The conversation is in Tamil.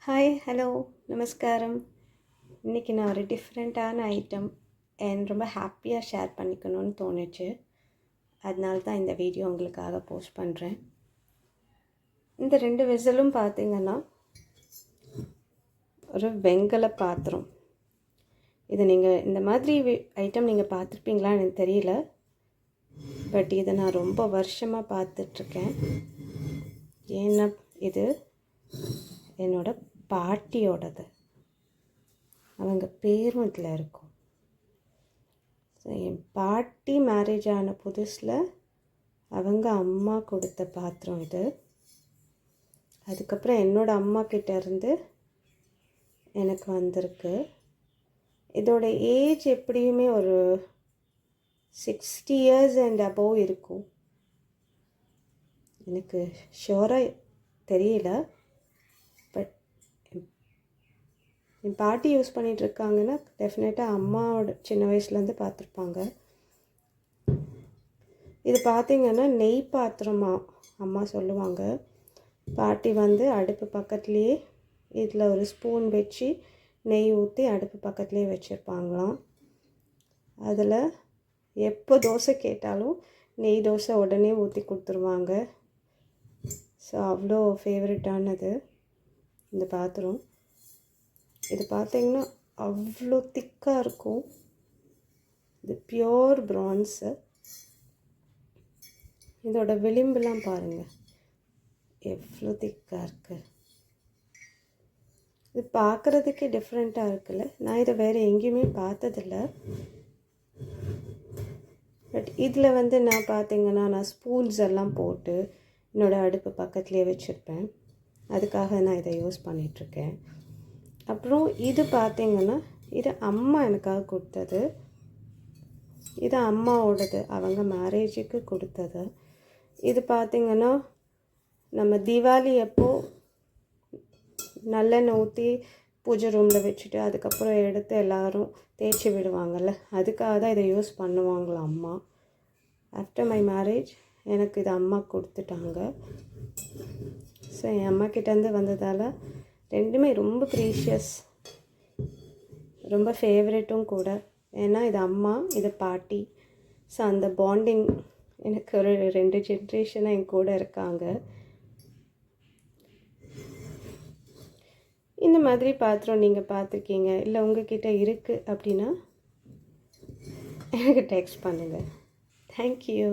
ஹாய் ஹலோ நமஸ்காரம். இன்றைக்கி நான் ஒரு டிஃப்ரெண்ட்டான ஐட்டம் ரொம்ப ஹாப்பியாக ஷேர் பண்ணிக்கணும்னு தோணுச்சு. அதனால தான் இந்த வீடியோ உங்களுக்காக போஸ்ட் பண்ணுறேன். இந்த 2 விசிலும் பார்த்திங்கன்னா ஒரு வெண்கல பாத்திரம். இது நீங்கள் இந்த மாதிரி ஐட்டம் நீங்கள் பார்த்துருப்பீங்களான்னு எனக்கு தெரியல. பட் இதை நான் ரொம்ப வருஷமாக பார்த்துட்ருக்கேன். ஏன்னா இது என்னோட பாட்டியோடது. அவங்க பேரும் இதில் இருக்கும். ஸோ என் பாட்டி மேரேஜ் ஆன புதுசில் அவங்க அம்மா கொடுத்த பாத்திரம் இது. அதுக்கப்புறம் என்னோடய அம்மா கிட்டேருந்து எனக்கு வந்திருக்கு. இதோட ஏஜ் எப்படியுமே ஒரு 60 years அண்ட் அபோவ் இருக்கும். எனக்கு ஷோராக தெரியல. பட் என் பாட்டி யூஸ் பண்ணிகிட்ருக்காங்கன்னா டெஃபினட்டாக அம்மாவோட சின்ன வயசுலேருந்து பார்த்துருப்பாங்க. இது பார்த்திங்கன்னா நெய் பாத்திரமாக அம்மா சொல்லுவாங்க. பாட்டி அடுப்பு பக்கத்துலேயே இதில் ஒரு ஸ்பூன் வச்சு நெய் ஊற்றி அடுப்பு பக்கத்துலேயே வச்சுருப்பாங்களாம். அதில் எப்போ தோசை கேட்டாலும் நெய் தோசை உடனே ஊற்றி கொடுத்துருவாங்க. ஸோ அவ்வளோ ஃபேவரட்டானது இந்த பாத்திரம். இது பார்த்திங்கன்னா அவ்வளோ திக்காக இருக்கும். இது பியோர் ப்ரான்ஸு. இதோட விளிம்புலாம் பாருங்கள் எவ்வளோ திக்காக இருக்குது. இது பார்க்குறதுக்கே டிஃப்ரெண்ட்டாக இருக்குல்ல. நான் இதை வேறு எங்கேயுமே பார்த்ததில்ல. பட் இதில் நான் பார்த்திங்கன்னா நான் ஸ்பூன்ஸ் எல்லாம் போட்டு என்னோடய அடுப்பு பக்கத்துலேயே வச்சுருப்பேன். அதுக்காக நான் இதை யூஸ் பண்ணிகிட்ருக்கேன். அப்புறம் இது பார்த்திங்கன்னா இது அம்மா எனக்காக கொடுத்தது. இது அம்மாவோடது, அவங்க மேரேஜுக்கு கொடுத்தது. இது பார்த்திங்கன்னா நம்ம தீபாவளி அப்போது நல்லெண்ணெய் ஊற்றி பூஜை ரூமில் வச்சுட்டு அதுக்கப்புறம் எடுத்து எல்லோரும் தேய்ச்சி விடுவாங்கள்ல, அதுக்காக தான் இதை யூஸ் பண்ணுவாங்களாம் அம்மா. ஆஃப்டர் மை மேரேஜ் எனக்கு இது அம்மா கொடுத்துட்டாங்க. ஸோ என் அம்மா கிட்டேருந்து வந்ததால் ரெண்டுமே ரொம்ப ப்ரீஷியஸ், ரொம்ப ஃபேவரெட்டும் கூட. ஏன்னா இது அம்மா, இது பாட்டி. ஸோ அந்த பாண்டிங் எனக்கு ஒரு 2 ஜென்ரேஷனாக என் கூட இருக்காங்க. இந்த மாதிரி பாத்திரம் நீங்கள் பார்த்துருக்கீங்க இல்லை உங்ககிட்ட இருக்குது அப்படின்னா எனக்கு டெக்ஸ்ட் பண்ணுங்கள். தேங்க்யூ.